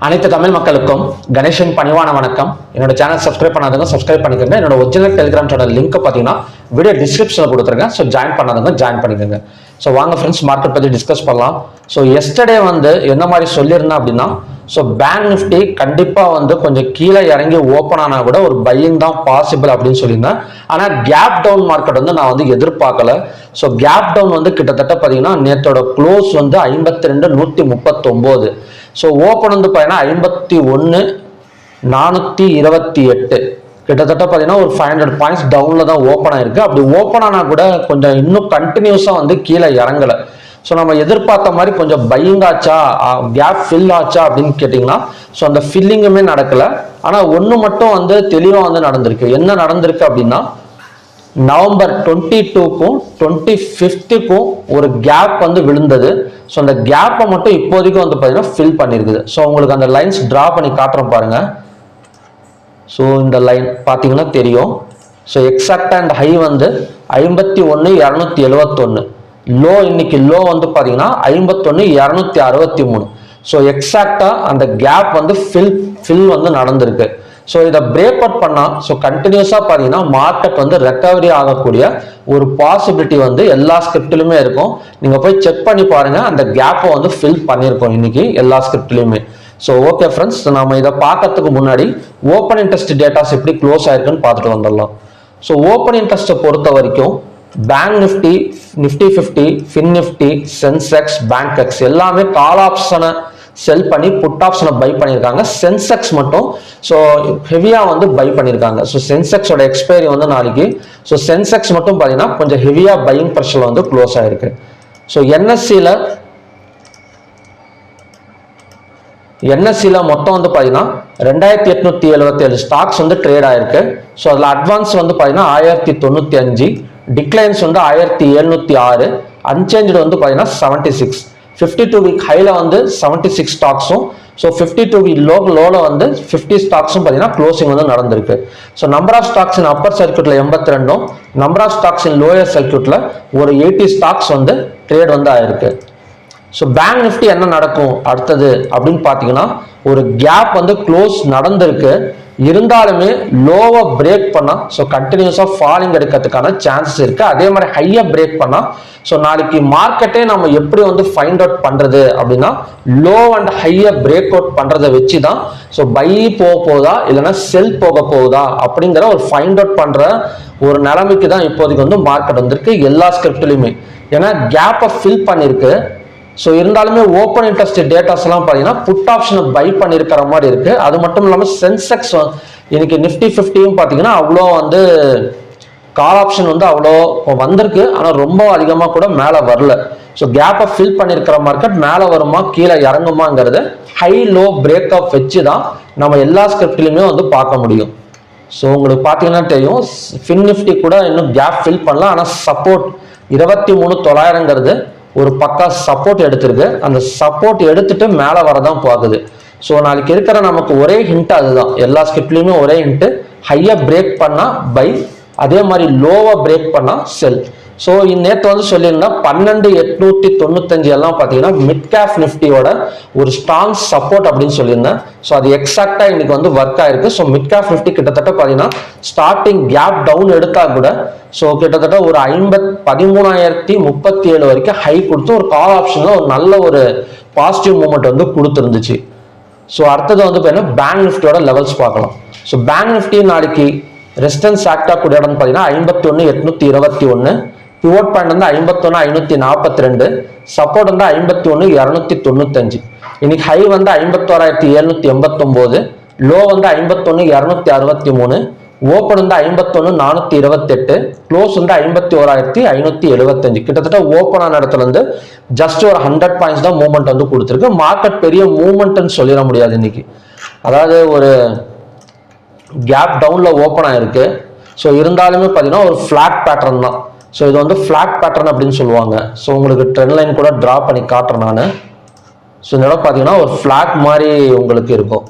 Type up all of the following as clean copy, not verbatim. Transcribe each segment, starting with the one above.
அனைத்து தமிழ் மக்களுக்கும் கணேஷன் பணிவான வணக்கம். என்னோட சேனல் சப்ஸ்கிரைப் பண்ணாதவங்க சப்ஸ்கிரைப் பண்ணிக்கோங்க. என்னோட ஒரிஜினல் டெலிகிராம் சேனல் லிங்க் பார்த்தீங்கன்னா வீடியோ டிஸ்கிரிப்ஷனில் கொடுத்துருக்கேன். ஸோ ஜாயின் பண்ணாதவங்க ஜாயின் பண்ணிக்கோங்க. ஸோ வாங்க ஃப்ரெண்ட்ஸ், மார்க்கெட் பற்றி டிஸ்கஸ் பண்ணலாம். ஸோ எஸ்டர்டே என்ன மாதிரி சொல்லியிருந்தேன் அப்படின்னா, ஸோ பேங்க் நிஃப்டி கண்டிப்பாக கொஞ்சம் கீழே இறங்கி ஓப்பன் ஆனால் கூட ஒரு பையிங் தான் பாசிபிள் அப்படின்னு சொல்லியிருந்தேன். ஆனால் கேப் டவுன் மார்க்கெட் நான் எதிர்பார்க்கல. ஸோ கேப் டவுன் கிட்டத்தட்ட பார்த்தீங்கன்னா நேற்றோட க்ளோஸ் 52,139. ஸோ ஓப்பன் பார்த்தீங்கன்னா 51,428. கிட்டத்தட்ட பார்த்தீங்கன்னா ஒரு 500 பாயிண்ட்ஸ் டவுனில் தான் ஓப்பன் ஆயிருக்கு. அப்படி ஓப்பன் ஆனால் கூட கொஞ்சம் இன்னும் கண்டினியூஸாக கீழே இறங்கலை. ஸோ நம்ம எதிர்பார்த்த மாதிரி கொஞ்சம் பையிங் ஆச்சா, கேப் ஃபில் ஆச்சா அப்படின்னு கேட்டிங்கன்னா, ஸோ அந்த ஃபில்லிங்குமே நடக்கலை. ஆனால் ஒன்று மட்டும் தெளிவாக நடந்திருக்கு. என்ன நடந்திருக்கு அப்படின்னா, நவம்பர் 22க்கும் 25க்கும் ஒரு கேப் விழுந்தது. ஸோ அந்த கேப்பை மட்டும் இப்போதைக்கு பார்த்தீங்கன்னா ஃபில் பண்ணியிருக்குது. ஸோ உங்களுக்கு அந்த லைன்ஸ் ட்ரா பண்ணி காட்டுறோம் பாருங்க. ஸோ இந்த லைன் பார்த்தீங்கன்னா தெரியும். ஸோ எக்ஸாக்டா அண்ட் ஹை 51,271. லோ இன்னைக்கு லோ பார்த்தீங்கன்னா 51,263. ஸோ எக்ஸாக்டா அந்த கேப் ஃபில் நடந்திருக்கு. ஸோ இதை பிரேக் அவுட் பண்ணா, ஸோ கண்டினியூஸா பார்த்தீங்கன்னா மார்க்கெட் ரெக்கவரி ஆகக்கூடிய ஒரு பாசிபிலிட்டி எல்லா ஸ்கிரிப்ட்லையுமே இருக்கும். நீங்க போய் செக் பண்ணி பாருங்க. அந்த கேப்பை ஃபில் பண்ணியிருக்கோம் இன்னைக்கு எல்லா ஸ்கிரிப்ட்லையுமே. ஸோ ஓகே ஃப்ரெண்ட்ஸ், நம்ம இதை பார்க்கறதுக்கு முன்னாடி ஓப்பன் இன்ட்ரெஸ்ட் டேட்டாஸ் எப்படி க்ளோஸ் ஆயிருக்குன்னு பார்த்துட்டு வந்துடலாம். ஸோ ஓப்பன் இன்ட்ரெஸ்ட்டை பொறுத்த வரைக்கும் bank Nifty, Nifty 50, fin Nifty, Sensex, bank X எல்லாமே கால் ஆப்ஷனை செல் பண்ணி புட் ஆப்ஷனை பை பண்ணியிருக்காங்க. சென்செக்ஸ் மட்டும் ஸோ ஹெவியாக பை பண்ணியிருக்காங்க. ஸோ சென்செக்ஸோட எக்ஸ்பைரி நாளைக்கு. ஸோ சென்செக்ஸ் மட்டும் பார்த்தீங்கன்னா கொஞ்சம் ஹெவியாக பையிங் ப்ரெஷர் க்ளோஸ் ஆயிருக்கு. ஸோ என்எஸ்சியில் மொத்தம் பார்த்தீங்கன்னா 2,877 ஸ்டாக்ஸ் ட்ரேட் ஆயிருக்கு. ஸோ அதில் அட்வான்ஸ் பார்த்தீங்கன்னா 1,095, டிக்ளைன்ஸ் 1,706, அன்சேஞ்சு பார்த்தீங்கன்னா 76. 52 வீக் ஹைல 76 ஸ்டாக்ஸும், ஸோ 52 வீக் லோல 50 ஸ்டாக்ஸும் பார்த்தீங்கன்னா க்ளோசிங் நடந்திருக்கு. So number of stocks in upper சர்க்யூட்ல 82, number of stocks in lower சர்க்யூட்ல ஒரு 80 ஸ்டாக்ஸ் ட்ரேட் ஆயிருக்கு. ஸோ பேங்க் நிஃப்டி என்ன நடக்கும் அடுத்தது அப்படின்னு பார்த்தீங்கன்னா, ஒரு கேப் க்ளோஸ் நடந்திருக்கு. இருந்தாலுமே லோவை பிரேக் பண்ணா, ஸோ கண்டினியூஸா ஃபாலிங் எடுக்கிறதுக்கான சான்சஸ் இருக்கு. அதே மாதிரி ஹையா பிரேக் பண்ணா, ஸோ நாளைக்கு மார்க்கெட்டே நம்ம எப்படி ஃபைண்ட் அவுட் பண்றது அப்படின்னா, லோ அண்ட் ஹையா பிரேக் அவுட் பண்றதை வச்சு தான் ஸோ பை போக போகுதா இல்லைன்னா செல் போக போகுதா அப்படிங்கிற ஒரு ஃபைண்ட் அவுட் பண்ற ஒரு நிலைமைக்கு தான் இப்போதைக்கு மார்க்கெட் வந்திருக்கு எல்லா ஸ்கிரிப்ட்லையுமே. ஏன்னா கேப்பை ஃபில் பண்ணிருக்கு. ஸோ இருந்தாலுமே ஓப்பன் இன்ட்ரெஸ்ட் டேட்டாஸ் எல்லாம் பார்த்தீங்கன்னா புட் ஆப்ஷனை பை பண்ணியிருக்கிற மாதிரி இருக்கு. அது மட்டும் இல்லாமல் சென்செக்ஸ் இன்னைக்கு நிஃப்டி 50யும் பார்த்தீங்கன்னா அவ்வளோ கால் ஆப்ஷன் அவ்வளோ வந்திருக்கு. ஆனால் ரொம்ப அதிகமாக கூட மேலே வரல. ஸோ கேப்பை ஃபில் பண்ணியிருக்கிற மார்க்கெட் மேலே வருமா கீழே இறங்குமாங்கிறது ஹை லோ பிரேக் அப் வச்சு தான் நம்ம எல்லா ஸ்கிரிப்ட்லையுமே பார்க்க முடியும். ஸோ உங்களுக்கு பார்த்தீங்கன்னா தெரியும், ஃபின் நிஃப்டி கூட இன்னும் கேப் ஃபில் பண்ணலாம். ஆனால் சப்போர்ட் 23,900 ஒரு பக்கா சப்போர்ட் எடுத்திருக்கு. அந்த சப்போர்ட் எடுத்துட்டு மேலே வரதான் போகுது. ஸோ நாளைக்கு இருக்கிற நமக்கு ஒரே ஹிண்ட் அதுதான். எல்லா ஸ்கிரிப்ட்லையுமே ஒரே ஹிண்ட், ஹையா பிரேக் பண்ணா பை, அதே மாதிரி லோவா பிரேக் பண்ணா செல். ஸோ நேற்று சொல்லியிருந்தேன் 12,895 எல்லாம் பார்த்தீங்கன்னா மிட் கேப் நிஃப்டியோட ஒரு ஸ்ட்ராங் சப்போர்ட் அப்படின்னு சொல்லியிருந்தேன். ஸோ அது எக்ஸாக்டா இன்னைக்கு ஒர்க் ஆயிருக்கு. ஸோ மிட் கேப் நிஃப்டி கிட்டத்தட்ட பார்த்தீங்கன்னா ஸ்டார்டிங் கேப் டவுன் எடுத்தா கூட ஸோ கிட்டத்தட்ட ஒரு 13,037 வரைக்கும் ஹை கொடுத்து ஒரு கால் ஆப்ஷன்ல ஒரு நல்ல ஒரு பாசிட்டிவ் மூவ்மெண்ட் கொடுத்துருந்துச்சு. ஸோ அடுத்தது பார்த்தீங்கன்னா பேங்க் நிஃப்டியோட லெவல்ஸ் பார்க்கலாம். ஸோ பேங்க் நிஃப்டி நாளைக்கு ரெசிஸ்டன்ஸ் ஆக்டா கூட இடம் பார்த்தீங்கன்னா 51,821, பிவோட் பாயிண்ட் 51,542, சப்போர்ட் 51,295. இன்னைக்கு ஹை 51,789, லோ 51,263, ஓப்பன் 51,428, க்ளோஸ் 51,575. கிட்டத்தட்ட ஓப்பன் ஆன இடத்துல ஜஸ்ட் ஒரு 100 பாயிண்ட்ஸ் தான் மூவ்மெண்ட் கொடுத்துருக்கு. மார்க்கெட் பெரிய மூவ்மெண்ட்னு சொல்லிட முடியாது இன்னைக்கு. அதாவது ஒரு கேப் டவுன்ல ஓப்பன் ஆயிருக்கு. ஸோ இருந்தாலுமே பார்த்தீங்கன்னா ஒரு ஃபிளாட் பேட்டர்ன் தான். ஸோ இது ஃபிளாட் பேட்டர்ன் அப்படின்னு சொல்லுவாங்க. ஸோ உங்களுக்கு ட்ரெண்ட் லைன் கூட டிரா பண்ணி காட்டுறேன் நான். ஸோ இந்த இடம் பார்த்தீங்கன்னா ஒரு ஃபிளாட் மாதிரி உங்களுக்கு இருக்கும்.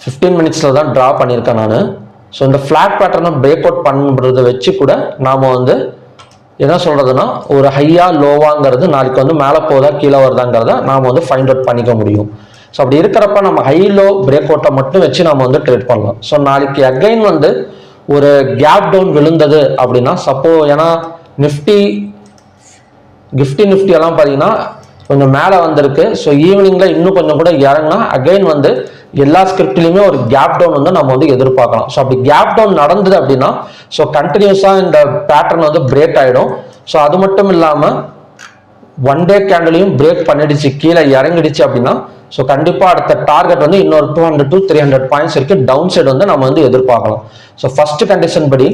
ஃபிஃப்டீன் மினிட்ஸில் தான் ட்ரா பண்ணியிருக்கேன் நான். ஸோ இந்த ஃப்ளாட் பேட்டர்னை பிரேக் அவுட் பண்ணுறதை வச்சு கூட நாம் வந்து என்ன சொல்கிறதுனா ஒரு ஹையா லோவாங்கிறது நாளைக்கு வந்து மேலே போதா கீழே வருதாங்கிறத நாம் வந்து ஃபைண்ட் அவுட் பண்ணிக்க முடியும். ஸோ அப்படி இருக்கிறப்ப நம்ம ஹை லோ பிரேக் அவுட்டை மட்டும் வச்சு நம்ம வந்து ட்ரேட் பண்ணலாம். ஸோ நாளைக்கு அகைன் வந்து ஒரு கேப் டவுன் விழுந்தது அப்படின்னா ஏன்னா நிஃப்டி எல்லாம் பார்த்தீங்கன்னா கொஞ்சம் மேலே வந்திருக்கு. ஸோ ஈவினிங்கில் இன்னும் கொஞ்சம் கூட இறங்கினா அகைன் வந்து எல்லா ஸ்கிரிப்ட்லையுமே ஒரு கேப் டவுன் வந்து நம்ம வந்து எதிர்பார்க்கலாம். ஸோ அப்படி கேப் டவுன் நடந்தது அப்படின்னா ஸோ கண்டினியூஸாக இந்த பேட்டர்ன் வந்து பிரேக் ஆகிடும். ஸோ அது மட்டும் இல்லாமல் ஒன் டே கேண்டலையும் பிரேக் பண்ணிடுச்சு, கீழே இறங்கிடுச்சு அப்படின்னா ஸோ கண்டிப்பாக அடுத்த டார்கெட் வந்து இன்னொரு 200 to 300 பாயிண்ட்ஸ் வரைக்கும் டவுன் சைடு வந்து நம்ம வந்து எதிர்பார்க்கலாம். ஸோ ஃபர்ஸ்ட் கண்டிஷன் படி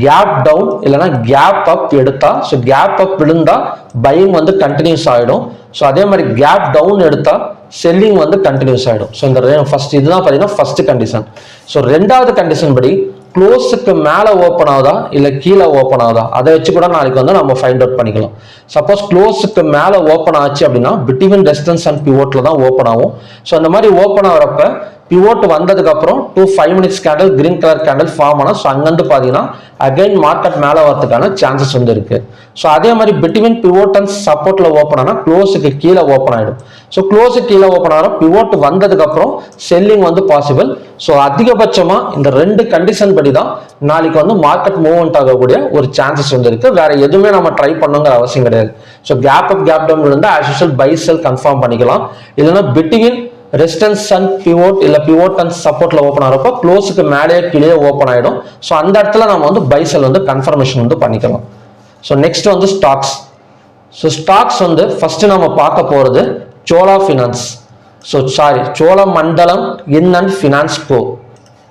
கேப் டவுன் இல்லைன்னா கேப் அப் எடுத்தா, ஸோ கேப் அப் விழுந்தா பையிங் வந்து கண்டினியூஸ் ஆகிடும். ஸோ அதே மாதிரி கேப் டவுன் எடுத்தா செல்லிங் வந்து கண்டினியூஸ் ஆகிடும். ஸோ இந்த ஃபர்ஸ்ட் இதுதான் பார்த்தீங்கன்னா ஃபர்ஸ்ட் கண்டிஷன். ஸோ ரெண்டாவது கண்டிஷன் படி க்ளோஸுக்கு மேலே ஓப்பன் ஆகுதா இல்லை கீழே ஓப்பன் ஆகுதா அதை வச்சு கூட நாளைக்கு வந்து நம்ம ஃபைண்ட் அவுட் பண்ணிக்கலாம். சப்போஸ் க்ளோஸுக்கு மேலே ஓப்பன் ஆச்சு அப்படின்னா பிட்வீன் ரெசிஸ்டன்ஸ் அண்ட் பிவோட்டில் தான் ஓப்பன் ஆகும். ஸோ அந்த மாதிரி ஓப்பன் ஆகிறப்ப பிவோட் வந்ததுக்கு அப்புறம் 5 minutes candle green colour candle form ஆனால் ஸோ அங்கேருந்து பார்த்தீங்கன்னா அகைன் மார்க்கெட் மேலே வரதுக்கான சான்சஸ் வந்து இருக்கு. ஸோ அதே மாதிரி பிட்வீன் பிவோட் அண்ட் சப்போர்ட்ல ஓப்பன் ஆனால் க்ளோஸுக்கு கீழே ஓப்பன் ஆகிடும். ஸோ க்ளோஸுக்கு கீழே ஓப்பன் ஆகிடும், பிவோட் வந்ததுக்கு அப்புறம் செல்லிங் வந்து பாசிபிள். ஸோ அதிகபட்சமா இந்த ரெண்டு கண்டிஷன் படி தான் நாளைக்கு வந்து மார்க்கெட் மூவ்மெண்ட் ஆகக்கூடிய ஒரு சான்சஸ் வந்து இருக்கு. வேற எதுவுமே நம்ம ட்ரை பண்ணுங்கிற அவசியம் கிடையாது. So gap up gap down இருந்தால் as usual buy sell confirm பண்ணிக்கலாம். இல்லைன்னா பிட்வீன் ரெசிஸ்டன்ஸ் அண்ட் பிவோட் இல்ல பிவோட் அண்ட் சப்போர்ட்ல ஓப்பன் ஆகிறப்போ க்ளோஸுக்கு மேலே கீழே ஓப்பன் ஆயிடும். ஸோ அந்த இடத்துல நம்ம வந்து பை செல் வந்து கன்ஃபர்மேஷன் வந்து பண்ணிக்கலாம். ஸோ நெக்ஸ்ட் வந்து ஸ்டாக்ஸ். ஸோ ஸ்டாக்ஸ் வந்து ஃபர்ஸ்ட் நம்ம பார்க்க போறது Chola finance. Chola Mandalam in and finance co.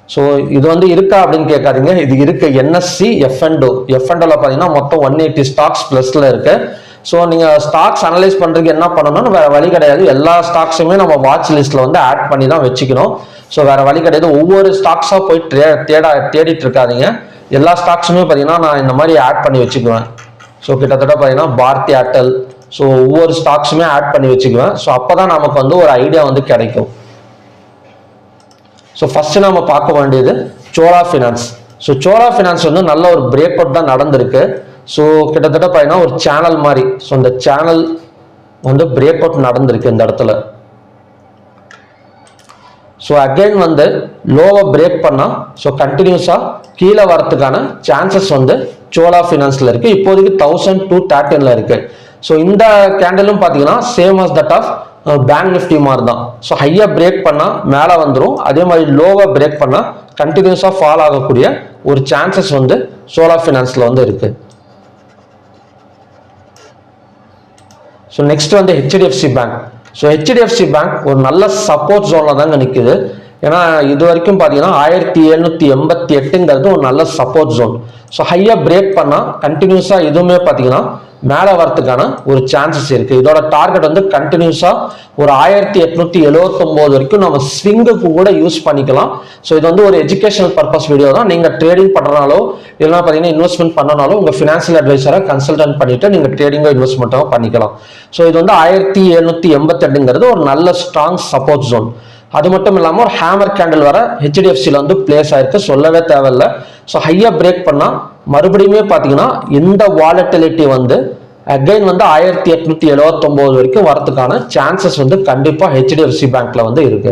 So இது வந்து இருக்கா அப்படின்னு கேட்காதீங்க, இது இருக்கு. என்எஸ்சி எஃப்என்டோ பார்த்தீங்கன்னா மொத்தம் 180 ஸ்டாக்ஸ் பிளஸ்ல இருக்கு. ஸோ நீங்கள் ஸ்டாக்ஸ் அனலைஸ் பண்ணுறதுக்கு என்ன பண்ணணும்னு வேற வழி கிடையாது, எல்லா ஸ்டாக்ஸுமே நம்ம வாட்ச் லிஸ்ட்டில் வந்து ஆட் பண்ணி தான் வச்சுக்கணும். ஸோ வேற வழி கிடையாது, ஒவ்வொரு ஸ்டாக்ஸாக போய் தேடிட்டு இருக்காதீங்க. எல்லா ஸ்டாக்ஸுமே பார்த்தீங்கன்னா நான் இந்த மாதிரி ஆட் பண்ணி வச்சுக்குவேன். ஸோ கிட்டத்தட்ட பார்த்தீங்கன்னா பாரதி ஏர்டெல், ஸோ ஒவ்வொரு ஸ்டாக்ஸுமே ஆட் பண்ணி வச்சுக்குவேன். ஸோ அப்போ தான் நமக்கு வந்து ஒரு ஐடியா வந்து கிடைக்கும். ஸோ ஃபர்ஸ்ட் நம்ம பார்க்க வேண்டியது சோலா ஃபினான்ஸ். ஸோ சோலா ஃபினான்ஸ் வந்து நல்ல ஒரு பிரேக் அவுட் தான் நடந்திருக்கு. ஸோ கிட்டத்தட்ட பார்த்தீங்கன்னா ஒரு சேனல் மாதிரி, ஸோ இந்த சேனல் வந்து பிரேக் அவுட் நடந்திருக்கு இந்த இடத்துல. ஸோ அகைன் வந்து லோவை பிரேக் பண்ணா ஸோ கண்டினியூஸா கீழே வரதுக்கான சான்சஸ் வந்து சோலா ஃபினான்ஸ்ல இருக்கு. இப்போதைக்கு 1213 இருக்கு. ஸோ இந்த கேண்டலும் பார்த்தீங்கன்னா same as that of bank Nifty மாதிரி தான். ஸோ ஹையா பிரேக் பண்ணா மேலே வந்துடும், அதே மாதிரி லோவை பிரேக் பண்ணா கண்டினியூஸா ஃபால் ஆகக்கூடிய ஒரு சான்சஸ் வந்து சோலா ஃபினான்ஸ்ல வந்து இருக்கு. ஸோ நெக்ஸ்ட் வந்து HDFC bank. So HDFC bank ஒரு நல்ல சப்போர்ட் ஜோன்ல தாங்க நிற்குது. ஏன்னா இது வரைக்கும் பார்த்தீங்கன்னா 1788 ஒரு நல்ல சப்போர்ட் ஜோன். ஸோ ஹையா பிரேக் பண்ணா கண்டினியூஸா இதுவுமே பார்த்தீங்கன்னா மேலே வரதுக்கான ஒரு சான்சஸ் இருக்கு. இதோட டார்கெட் வந்து கண்டினியூஸா ஒரு 1879 வரைக்கும் நம்ம ஸ்விங்குக்கு கூட யூஸ் பண்ணிக்கலாம். ஸோ இது வந்து ஒரு எஜுகேஷனல் பர்பஸ் வீடியோ தான். நீங்க ட்ரேடிங் பண்றனாலோ இல்லைன்னா பார்த்தீங்கன்னா இன்வெஸ்ட்மெண்ட் பண்ணனாலும் உங்க ஃபினான்சியல் அட்வைசரை கன்சல்டன்ட் பண்ணிட்டு நீங்க ட்ரேடிங்கோ இன்வெஸ்ட்மெண்ட்டோ பண்ணிக்கலாம். ஸோ இது வந்து 1788 ஒரு நல்ல ஸ்ட்ராங் சப்போர்ட் ஜோன். அது மட்டும் இல்லாமல் ஒரு ஹேமர் கேண்டில் வர ஹெச்டிஎஃப்சியில் வந்து பிளேஸ் ஆயிருக்கு, சொல்லவே தேவையில்லை. ஸோ ஹையா பிரேக் பண்ணா மறுபடியுமே பார்த்தீங்கன்னா இந்த வாலட்டிலிட்டி வந்து அகைன் வந்து 1879 வரைக்கும் வரதுக்கான சான்சஸ் வந்து கண்டிப்பா ஹெச்டிஎஃப்சி பேங்க்ல வந்து இருக்கு.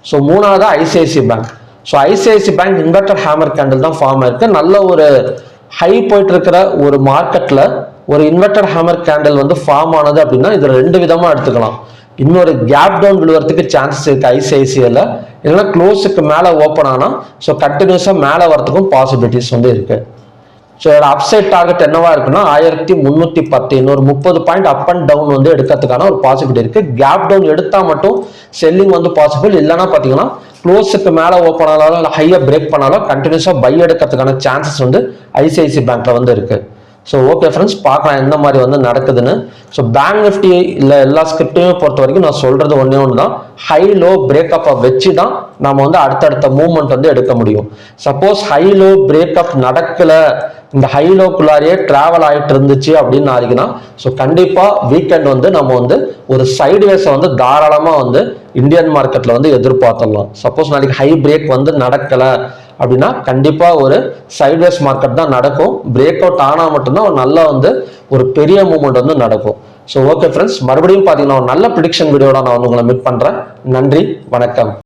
ஸோ மூணாவது ICIC bank. So ICIC bank inverter hammer candle தான் ஃபார்ம் ஆயிருக்கு. நல்ல ஒரு ஹை போயிட்டு இருக்கிற ஒரு மார்க்கெட்ல ஒரு இன்வெர்டர் ஹேமர் கேண்டில் வந்து ஃபார்ம் ஆனது அப்படின்னா இது ரெண்டு விதமா எடுத்துக்கலாம். இன்னொரு கேப் டவுன் விழுவறதுக்கு சான்சஸ் இருக்கு ஐசிஐசிஎல்ல, இல்லைன்னா க்ளோஸுக்கு மேலே ஓப்பன் ஆனா ஸோ கண்டினியூஸா மேலே வரதுக்கும் பாசிபிலிட்டிஸ் வந்து இருக்கு. ஸோ இதோட அப்சைட் டார்கெட் என்னவா இருக்குன்னா 1310, இன்னொரு 30 பாயிண்ட் அப் அண்ட் டவுன் வந்து எடுக்கிறதுக்கான ஒரு பாசிபிலிட்டி இருக்கு. கேப் டவுன் எடுத்தா மட்டும் செல்லிங் வந்து பாசிபிள், இல்லைன்னா பார்த்தீங்கன்னா க்ளோஸுக்கு மேலே ஓப்பன் ஆனாலும் இல்லை ஹையா பிரேக் பண்ணாலும் கண்டினியூஸா பை எடுக்கிறதுக்கான சான்சஸ் வந்து ஐசிஐசி பேங்க்ல வந்து இருக்கு. ஸோ ஓகே ஃப்ரெண்ட்ஸ், பார்க்கலாம் எந்த மாதிரி வந்து நடக்குதுன்னு. ஸோ பேங்க் நிஃப்டி இல்லை எல்லா ஸ்கிரிப்டையுமே பொறுத்த வரைக்கும் நான் சொல்றது ஒன்று தான், ஹை லோ பிரேக்கப்பை வச்சு தான் நம்ம வந்து அடுத்தடுத்த மூவ்மெண்ட் வந்து எடுக்க முடியும். சப்போஸ் ஹை லோ பிரேக்கப் நடக்கல, இந்த ஹை லோக்குள்ளாரியே டிராவல் ஆகிட்டு இருந்துச்சு அப்படின்னு நாளைக்குன்னா ஸோ கண்டிப்பா வீக்கெண்ட் வந்து நம்ம வந்து ஒரு சைடுவேஸை வந்து தாராளமா வந்து இந்தியன் மார்க்கெட்ல வந்து எதிர்பார்த்துடலாம். சப்போஸ் நாளைக்கு ஹை பிரேக் வந்து நடக்கல அப்படின்னா கண்டிப்பா ஒரு சைட்வேஸ் மார்க்கெட் தான் நடக்கும். பிரேக் அவுட் ஆனா மட்டும்தான் ஒரு நல்ல வந்து ஒரு பெரிய மூவ்மெண்ட் வந்து நடக்கும். ஸோ ஓகே ஃப்ரெண்ட்ஸ், மறுபடியும் பார்த்தீங்கன்னா ஒரு நல்ல ப்ரிடிக்ஷன் வீடியோட நான் வந்து உங்களை மீட் பண்றேன். நன்றி, வணக்கம்.